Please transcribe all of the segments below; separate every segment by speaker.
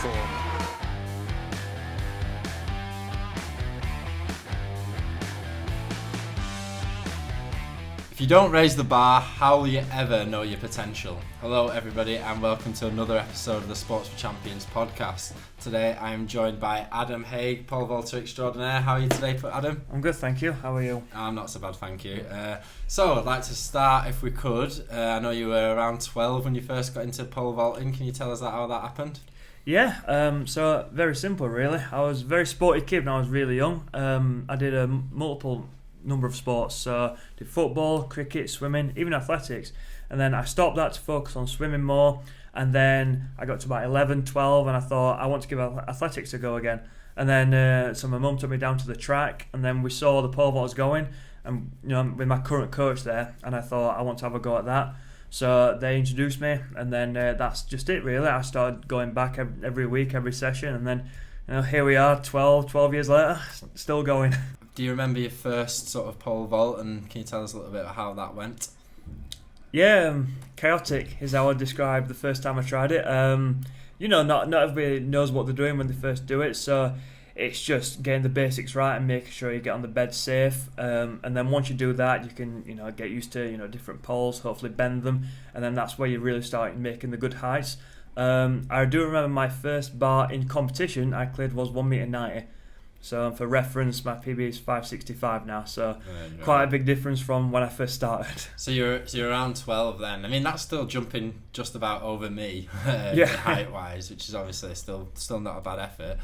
Speaker 1: form.
Speaker 2: If you don't raise the bar, how will you ever know your potential? Hello everybody and welcome to another episode of the Sports for Champions podcast. Today I am joined by Adam Hague, pole vaulter extraordinaire. How are you today, Adam?
Speaker 3: I'm good, thank you. How are you?
Speaker 2: I'm not so bad, thank you. So I'd like to start, if we could. I know you were around 12 when you first got into pole vaulting. Can you tell us how that happened?
Speaker 3: Yeah, so very simple really. I was a very sporty kid when I was really young. I did a multiple number of sports, so did football, cricket, swimming, even athletics, and then I stopped that to focus on swimming more, and then I got to about 11, 12 and I thought I want to give athletics a go again, and then so my mum took me down to the track, and then we saw the pole vaults going, and with my current coach there, and I thought I want to have a go at that. So they introduced me, and then that's just it really. I started going back every week, every session, and then here we are 12 years later, still going.
Speaker 2: Do you remember your first sort of pole vault, and can you tell us a little bit about how that went?
Speaker 3: Yeah, chaotic is how I describe the first time I tried it. Not everybody knows what they're doing when they first do it, so it's just getting the basics right and making sure you get on the bed safe. And then once you do that, you can get used to different poles, hopefully bend them, and then that's where you really start making the good heights. I do remember my first bar in competition I cleared was 1m90. So for reference, my PB is 565 now, so quite a big difference from when I first started.
Speaker 2: So you're around 12 then. I mean, that's still jumping just about over me, height-wise, which is obviously still not a bad effort.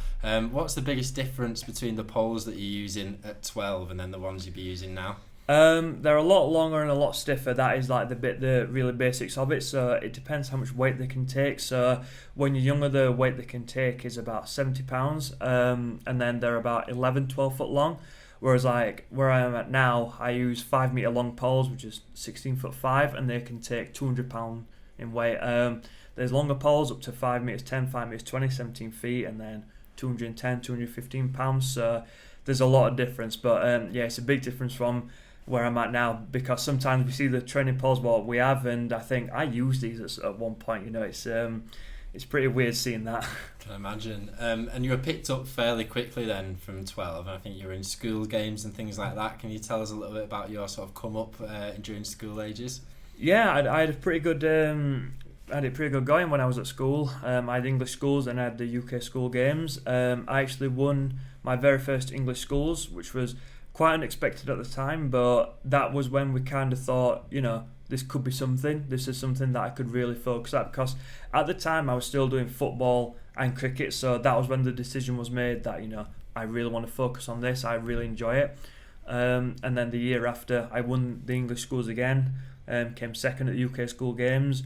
Speaker 2: What's the biggest difference between the poles that you're using at 12 and then the ones you'd be using now?
Speaker 3: They're a lot longer and a lot stiffer. That is like the really basics of it. So it depends how much weight they can take. So when you're younger, the weight they can take is about 70 pounds, and then they're about 11, 12 foot long. Whereas like where I am at now, I use 5 meter long poles, which is 16 foot 5, and they can take 200 pound in weight. There's longer poles up to 5 meters 10, 5 meters 20, 17 feet, and then 210, 215 pounds. So there's a lot of difference, but it's a big difference from where I'm at now, because sometimes we see the training poles what we have, and I think I used these at one point. It's pretty weird seeing that.
Speaker 2: Can I imagine. And you were picked up fairly quickly then from 12, and I think you were in school games and things like that. Can you tell us a little bit about your sort of come up during school ages?
Speaker 3: Yeah, I had a pretty good going when I was at school. I had English schools and I had the UK school games. I actually won my very first English schools, which was quite unexpected at the time, but that was when we kind of thought, this could be something. This is something that I could really focus at, because at the time I was still doing football and cricket, so that was when the decision was made that, I really want to focus on this. I really enjoy it. And then the year after, I won the English schools again, came second at the UK school games,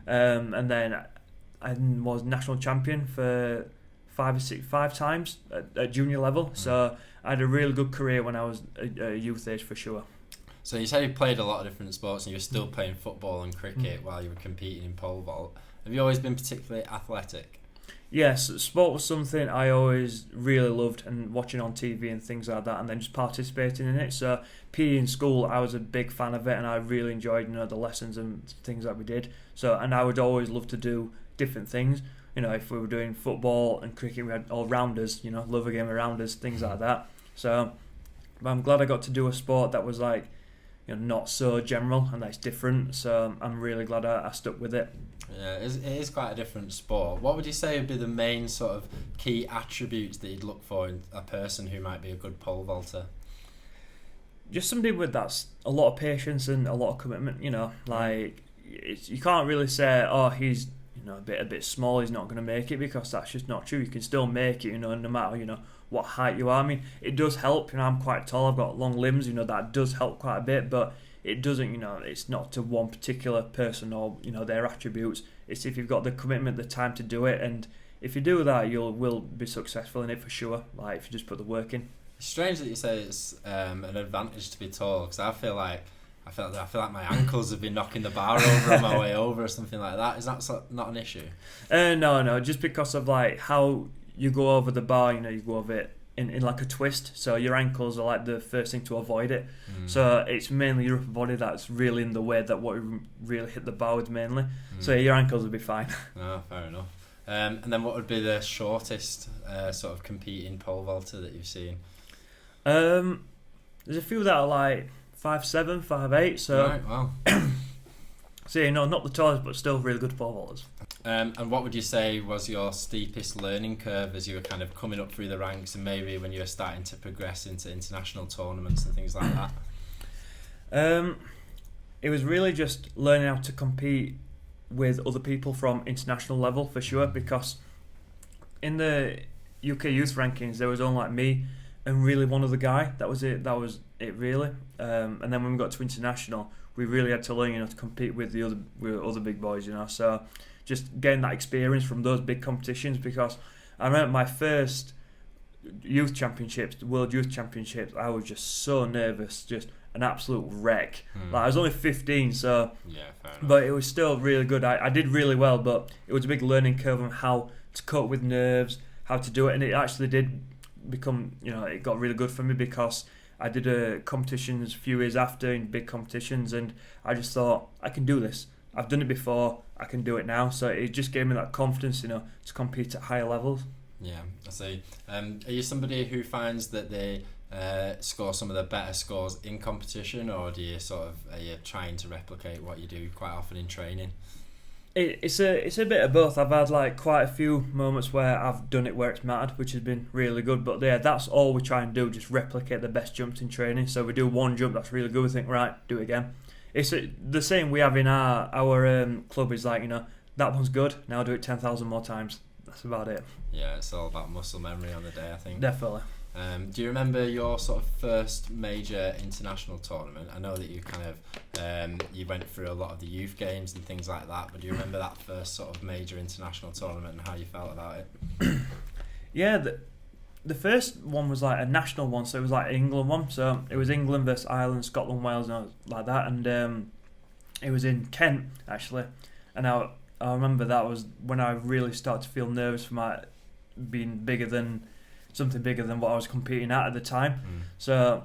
Speaker 3: and then I was national champion for five times at junior level. So I had a really good career when I was a youth age for sure.
Speaker 2: So you say you played a lot of different sports and you were still playing football and cricket while you were competing in pole vault. Have you always been particularly athletic?
Speaker 3: Yes, sport was something I always really loved, and watching on TV and things like that, and then just participating in it. So PE in school, I was a big fan of it, and I really enjoyed the lessons and things that we did. So, and I would always love to do different things. If we were doing football and cricket, we had all rounders, love a game of rounders, things like that. So I'm glad I got to do a sport that was like, not so general and that's different. So I'm really glad I stuck with it.
Speaker 2: Yeah, it is quite a different sport. What would you say would be the main sort of key attributes that you'd look for in a person who might be a good pole vaulter?
Speaker 3: Just somebody with that's a lot of patience and a lot of commitment. You can't really say, oh, he's a bit small, he's not going to make it, because that's just not true. You can still make it, no matter what height you are. I mean, it does help. I'm quite tall, I've got long limbs, that does help quite a bit, but it doesn't, it's not to one particular person or their attributes. It's if you've got the commitment, the time to do it, and if you do that, will be successful in it for sure. Like if you just put the work in.
Speaker 2: It's strange that you say it's an advantage to be tall, because I feel like my ankles have been knocking the bar over on my way over or something like that. Is that not an issue?
Speaker 3: No, just because of like how you go over the bar, you go over it in like a twist, so your ankles are like the first thing to avoid it. So it's mainly your upper body that's really in the way, that what you really hit the bar with mainly. So your ankles will be fine.
Speaker 2: No, fair enough. And then what would be the shortest sort of competing pole vaulter that you've seen?
Speaker 3: There's a few that are like 5'7", 5'8", so
Speaker 2: Right, wow.
Speaker 3: so not the tallest, but still really good pole vaulters.
Speaker 2: And what would you say was your steepest learning curve as you were kind of coming up through the ranks, and maybe when you were starting to progress into international tournaments and things like that?
Speaker 3: It was really just learning how to compete with other people from international level for sure, because in the UK youth rankings there was only like me and really one other guy. That was it really. And then when we got to international, we really had to learn, to compete with the other big boys, So just getting that experience from those big competitions, because I remember my first youth championships, the World Youth Championships, I was just so nervous, just an absolute wreck. Like I was only 15, so
Speaker 2: Yeah, fair enough.
Speaker 3: but it was still really good. I did really well, but it was a big learning curve on how to cope with nerves, how to do it, and it actually did become, it got really good for me, because I did competitions a few years after in big competitions, and I just thought, I can do this. I've done it before, I can do it now. So it just gave me that confidence, to compete at higher levels.
Speaker 2: Yeah, I see. Are you somebody who finds that they score some of the better scores in competition, or are you trying to replicate what you do quite often in training?
Speaker 3: It's a bit of both. I've had like quite a few moments where I've done it where it's mattered, which has been really good. But yeah, that's all we try and do, just replicate the best jumps in training. So we do one jump that's really good, we think, right, do it again. It's the same we have in our club. Is like, that one's good, now do it 10,000 more times. That's about it.
Speaker 2: Yeah, it's all about muscle memory on the day, I think.
Speaker 3: Definitely.
Speaker 2: Do you remember your sort of first major international tournament? I know that you kind of you went through a lot of the youth games and things like that, but do you remember that first sort of major international tournament and how you felt about it?
Speaker 3: Yeah, the first one was like a national one, so it was like an England one. So it was England versus Ireland, Scotland, Wales, and like that, and it was in Kent actually. And I remember that was when I really started to feel nervous for my being something bigger than what I was competing at the time. So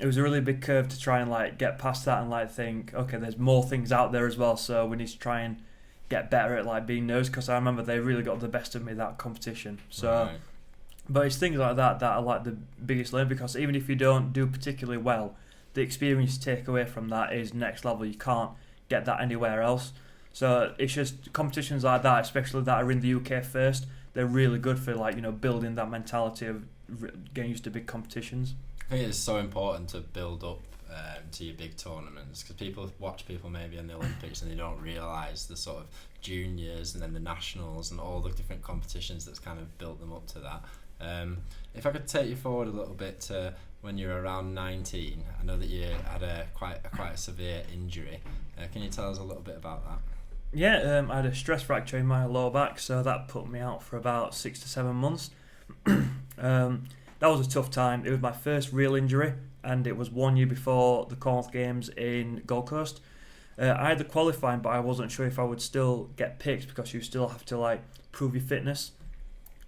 Speaker 3: it was a really big curve to try and like get past that and like think, okay, there's more things out there as well, so we need to try and get better at like being nervous, because I remember they really got the best of me that competition. So
Speaker 2: right.
Speaker 3: But it's things like that are like the biggest learn, because even if you don't do particularly well, the experience you take away from that is next level. You can't get that anywhere else. So it's just competitions like that, especially that are in the UK first, they're really good for like, building that mentality of getting used to big competitions.
Speaker 2: I think it's so important to build up to your big tournaments, because people watch people maybe in the Olympics and they don't realise the sort of juniors and then the nationals and all the different competitions that's kind of built them up to that. If I could take you forward a little bit to when you were around 19, I know that you had quite a severe injury. Can you tell us a little bit about that?
Speaker 3: Yeah, I had a stress fracture in my lower back, so that put me out for about 6 to 7 months. That was a tough time. It was my first real injury, and it was 1 year before the Commonwealth Games in Gold Coast. I had the qualifying, but I wasn't sure if I would still get picked, because you still have to like prove your fitness.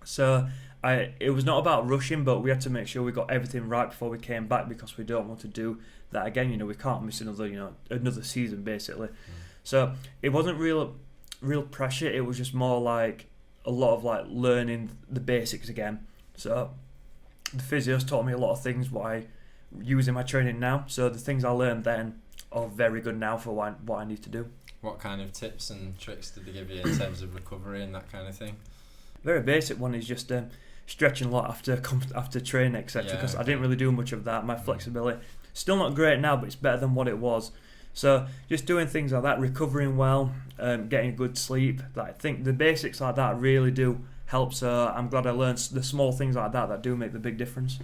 Speaker 3: So it was not about rushing, but we had to make sure we got everything right before we came back, because we don't want to do that again. We can't miss another season basically. So it wasn't real pressure. It was just more like a lot of like learning the basics again. So the physios taught me a lot of things what I use in my training now. So the things I learned then are very good now for what I need to do.
Speaker 2: What kind of tips and tricks did they give you in terms of recovery and that kind of thing?
Speaker 3: Very basic one is just stretching a lot after training, etc. Because I didn't really do much of that. My flexibility still not great now, but it's better than what it was. So just doing things like that, recovering well, getting good sleep. I think the basics like that really do help. So I'm glad I learned the small things like that do make the big difference.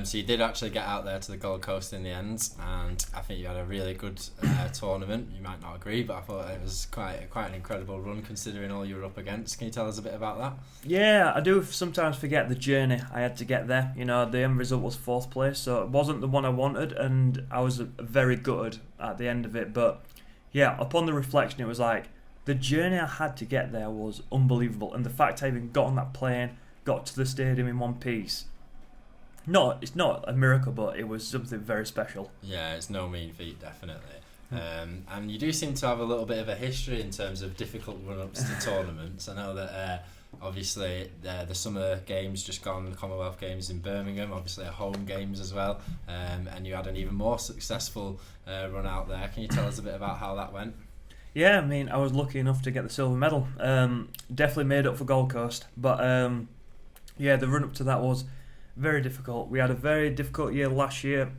Speaker 2: So you did actually get out there to the Gold Coast in the end, and I think you had a really good tournament. You might not agree, but I thought it was quite an incredible run considering all you were up against. Can you tell us a bit about that?
Speaker 3: Yeah, I do sometimes forget the journey I had to get there. The end result was 4th place, so it wasn't the one I wanted, and I was very gutted at the end of it. But yeah, upon the reflection, it was like the journey I had to get there was unbelievable, and the fact I even got on that plane, got to the stadium in one piece. It's not a miracle, but it was something very special.
Speaker 2: Yeah, it's no mean feat, definitely. And you do seem to have a little bit of a history in terms of difficult run-ups to tournaments. I know that Obviously, the summer games just gone, the Commonwealth Games in Birmingham, obviously at home games as well, and you had an even more successful run out there. Can you tell us a bit about how that went?
Speaker 3: Yeah, I mean, I was lucky enough to get the silver medal. Definitely made up for Gold Coast, but the run up to that was very difficult. We had a very difficult year last year,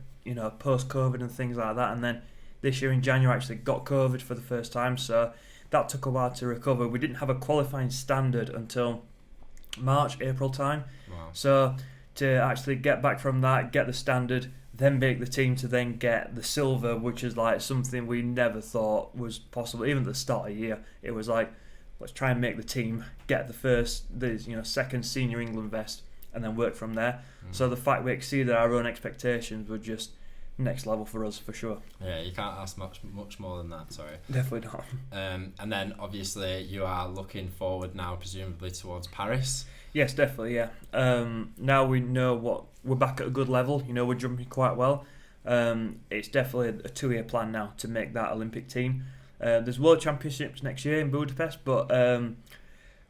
Speaker 3: post-COVID and things like that, and then this year in January actually got COVID for the first time, so that took a while to recover. We didn't have a qualifying standard until March, April time.
Speaker 2: Wow.
Speaker 3: So to actually get back from that, get the standard, then make the team to then get the silver, which is like something we never thought was possible. Even at the start of the year, it was like, let's try and make the team, get the second senior England vest, and then work from there. So the fact we exceeded our own expectations were just next level for us, for sure.
Speaker 2: Yeah, you can't ask much more than that, sorry.
Speaker 3: Definitely not.
Speaker 2: And then obviously you are looking forward now presumably towards Paris.
Speaker 3: Yes, definitely, yeah. Now we know we're back at a good level, we're jumping quite well. It's definitely a 2-year plan now to make that Olympic team. There's World Championships next year in Budapest, but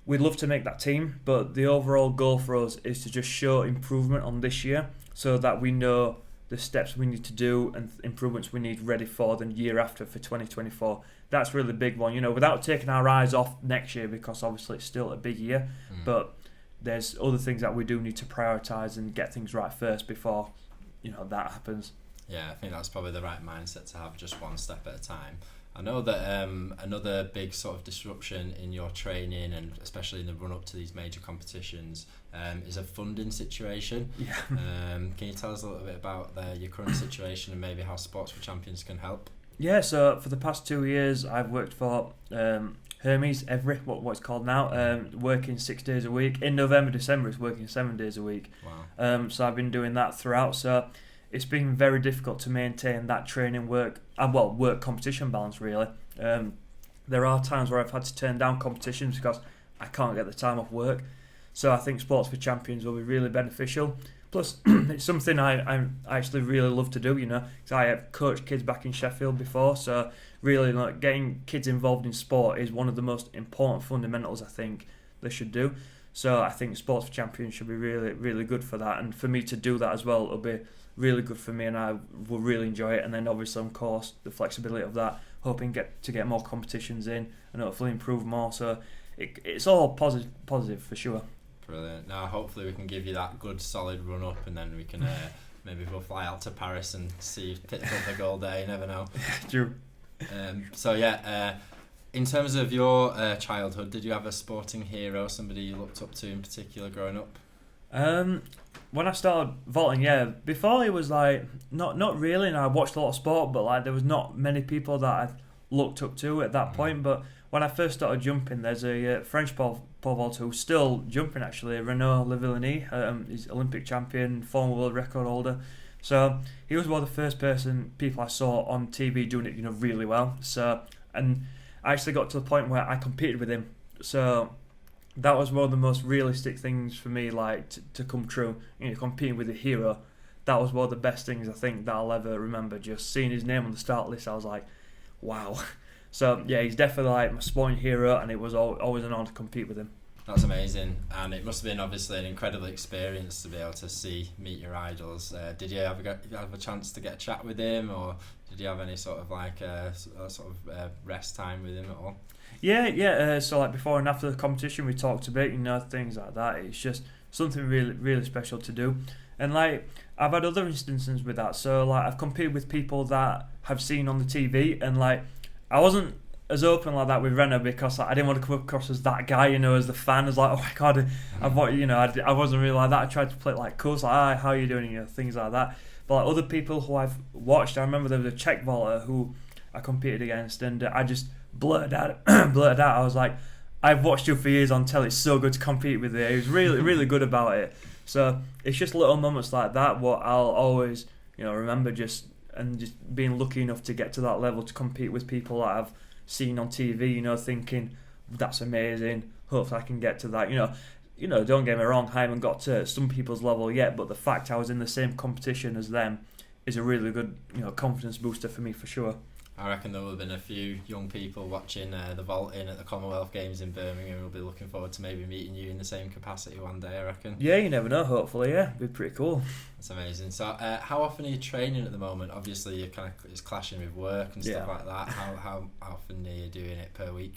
Speaker 3: we'd love to make that team, but the overall goal for us is to just show improvement on this year so that we know the steps we need to do and improvements we need ready for the year after for 2024. That's really the big one, without taking our eyes off next year, because obviously it's still a big year, but there's other things that we do need to prioritise and get things right first before that happens.
Speaker 2: Yeah, I think that's probably the right mindset to have, just one step at a time. I know that another big sort of disruption in your training, and especially in the run up to these major competitions, is a funding situation.
Speaker 3: Yeah.
Speaker 2: Can you tell us a little bit about your current situation and maybe how Sports for Champions can help?
Speaker 3: Yeah, so for the past 2 years I've worked for Hermes, what it's called now, working 6 days a week. In November, December it's working 7 days a week.
Speaker 2: Wow.
Speaker 3: So I've been doing that throughout, so it's been very difficult to maintain that training work competition balance really. There are times where I've had to turn down competitions because I can't get the time off work. So I think Sports for Champions will be really beneficial. Plus, it's something I actually really love to do, because I have coached kids back in Sheffield before. So really, getting kids involved in sport is one of the most important fundamentals I think they should do. So I think Sports for Champions should be really, really good for that. And for me to do that as well, it'll be really good for me, and I will really enjoy it. And then obviously, of course, the flexibility of that, hoping to get more competitions in and hopefully improve more. So it's all positive for sure.
Speaker 2: Brilliant. Now hopefully we can give you that good solid run up, and then we can maybe we'll fly out to Paris and see Pittsburgh the goal there. You never know.
Speaker 3: True.
Speaker 2: In terms of your childhood, did you have a sporting hero, somebody you looked up to in particular growing up?
Speaker 3: When I started vaulting, before it was like not really, and I watched a lot of sport, but there was not many people that I looked up to at that point. But when I first started jumping, there's a French pole vaulter who's still jumping actually, Renaud Lavillenie. He's Olympic champion, former world record holder. So he was one of the first people I saw on TV doing it, really well. So, and I actually got to the point where I competed with him. So that was one of the most realistic things for me, to come true. Competing with a hero, that was one of the best things I think that I'll ever remember. Just seeing his name on the start list, I was like, wow. So yeah, he's definitely my sporting hero, and it was always an honour to compete with him.
Speaker 2: That's amazing, and it must have been obviously an incredible experience to be able to meet your idols. Did you have a chance to get a chat with him, or did you have any sort of rest time with him at all?
Speaker 3: Yeah. So before and after the competition, we talked a bit, things like that. It's just something really, really special to do. And I've had other instances with that. So I've competed with people that I've seen on the TV, and I wasn't as open like that with Renaud because I didn't want to come across as that guy, as the fan, as oh my god, I wasn't really like that. I tried to play it cool, hi, how are you doing, things like that. But other people who I've watched, I remember there was a Czech vaulter who I competed against, and I just blurted out, I was like, I've watched you for years on telly, it's so good to compete with you. He was really, really good about it. So it's just little moments like that what I'll always, remember, just being lucky enough to get to that level to compete with people that I've seen on TV, thinking that's amazing, hopefully I can get to that. Don't get me wrong, I haven't got to some people's level yet, but the fact I was in the same competition as them is a really good, confidence booster for me for sure.
Speaker 2: I reckon there will have been a few young people watching the vaulting at the Commonwealth Games in Birmingham who will be looking forward to maybe meeting you in the same capacity one day, I reckon.
Speaker 3: Yeah, you never know, hopefully, yeah. It'd be pretty cool.
Speaker 2: That's amazing. So how often are you training at the moment? Obviously, it's clashing with work and stuff like that. How often are you doing it per week?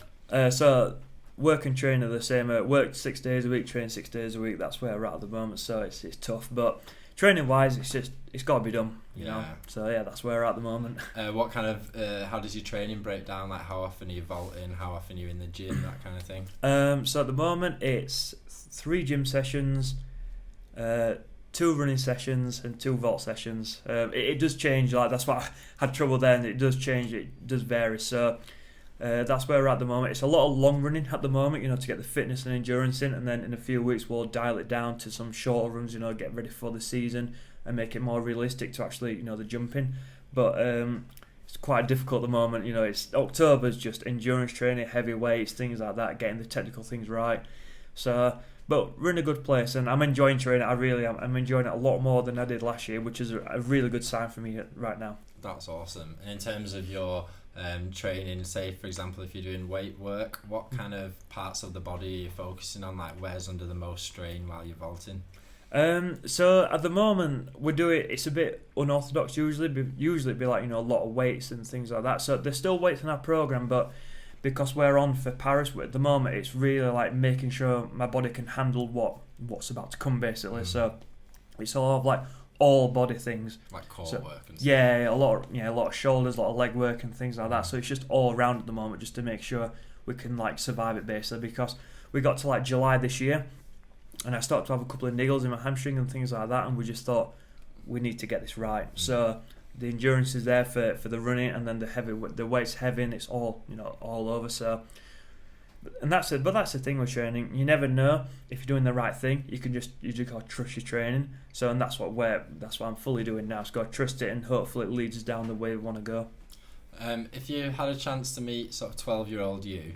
Speaker 3: So work and train are the same. Work 6 days a week, train 6 days a week. That's where we're at the moment, so it's tough. But training wise, it's got to be done, you know. So yeah, that's where we're at the moment.
Speaker 2: What kind of how does your training break down? Like how often are you vaulting? How often are you in the gym? That kind of thing. So at the moment, it's 3 gym sessions, 2 running sessions, and 2 vault sessions. It does change. Like that's why I had trouble then. It does change. It does vary. So. That's where we're at the moment. It's a lot of long running at the moment, you know, to get the fitness and endurance in, and then in a few weeks we'll dial it down to some shorter runs, you know, get ready for the season and make it more realistic to actually, you know, the jumping. But it's quite difficult at the moment, you know. It's October's just endurance training, heavy weights, things like that, getting the technical things right. So, but we're in a good place, and I'm enjoying training. I really am. I'm enjoying it a lot more than I did last year, which is a really good sign for me right now. That's awesome. And in terms of your training, say for example if you're doing weight work, what kind of parts of the body are you focusing on? Like where's under the most strain while you're vaulting?
Speaker 3: So at the moment it's a bit unorthodox usually it'd be like, you know, a lot of weights and things like that. So there's still weights in our programme, but because we're on for Paris at the moment, it's really like making sure my body can handle what's about to come basically. So it's a lot of like all body things,
Speaker 2: like core work and stuff.
Speaker 3: Yeah, a lot of shoulders, a lot of leg work and things like that. So it's just all around at the moment, just to make sure we can like survive it basically, because we got to like July this year and I started to have a couple of niggles in my hamstring and things like that, and we just thought we need to get this right. So the endurance is there for the running, and then the weight's heavy and it's all, you know, all over. So and that's it. But that's the thing with training. You never know if you're doing the right thing. You just gotta trust your training. So and that's what I'm fully doing now. Just gotta trust it, and hopefully it leads us down the way we want to go.
Speaker 2: If you had a chance to meet sort of 12-year-old you,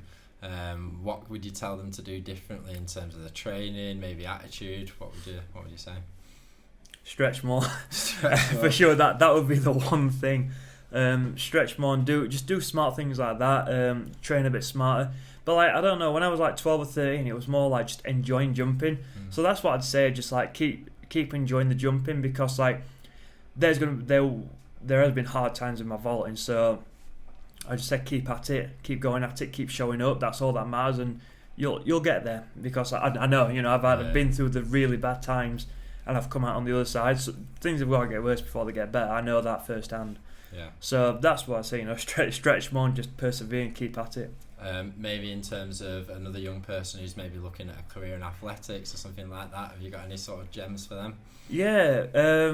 Speaker 2: what would you tell them to do differently in terms of the training, maybe attitude? What would you say? Stretch more.
Speaker 3: For sure. That would be the one thing. Stretch more and do smart things like that. Train a bit smarter. But like, I don't know, when I was like 12 or 13, it was more like just enjoying jumping. So that's what I'd say, just like keep enjoying the jumping, because like there has been hard times in my vaulting. So I just said keep at it, keep going at it, keep showing up. That's all that matters, and you'll get there, because I know, you know, I've been through the really bad times and I've come out on the other side. So things have got to get worse before they get better. I know that firsthand.
Speaker 2: Yeah.
Speaker 3: So that's what I say, you know, stretch more and just persevere and keep at it.
Speaker 2: Maybe in terms of another young person who's maybe looking at a career in athletics or something like that, have you got any sort of gems for them?
Speaker 3: Yeah,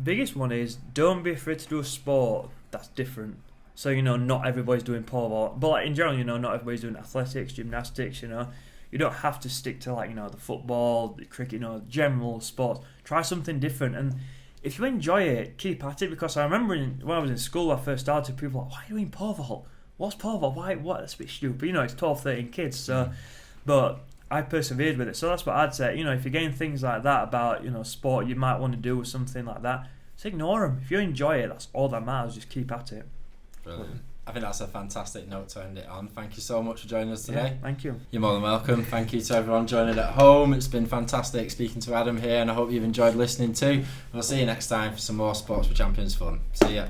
Speaker 3: biggest one is don't be afraid to do a sport that's different. So, you know, not everybody's doing pole vault, but like in general, you know, not everybody's doing athletics, gymnastics, you know. You don't have to stick to like, you know, the football, the cricket, you know, general sports. Try something different, and if you enjoy it, keep at it. Because I remember when I was in school, I first started, people were like, why are you doing pole vault? What's pole vault? Why? What? That's a bit stupid. You know, it's 12, 13 kids. So, but I persevered with it. So that's what I'd say. You know, if you're getting things like that about, you know, sport you might want to do or something like that, just ignore them. If you enjoy it, that's all that matters. Just keep at it.
Speaker 2: Brilliant. I think that's a fantastic note to end it on. Thank you so much for joining us today.
Speaker 3: Yeah, thank you.
Speaker 2: You're more than welcome. Thank you to everyone joining at home. It's been fantastic speaking to Adam here, and I hope you've enjoyed listening too. We'll see you next time for some more Sports for Champions fun. See ya.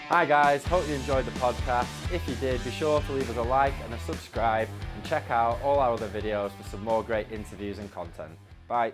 Speaker 2: Hi guys, hope you enjoyed the podcast. If you did, be sure to leave us a like and a subscribe, and check out all our other videos for some more great interviews and content. Bye.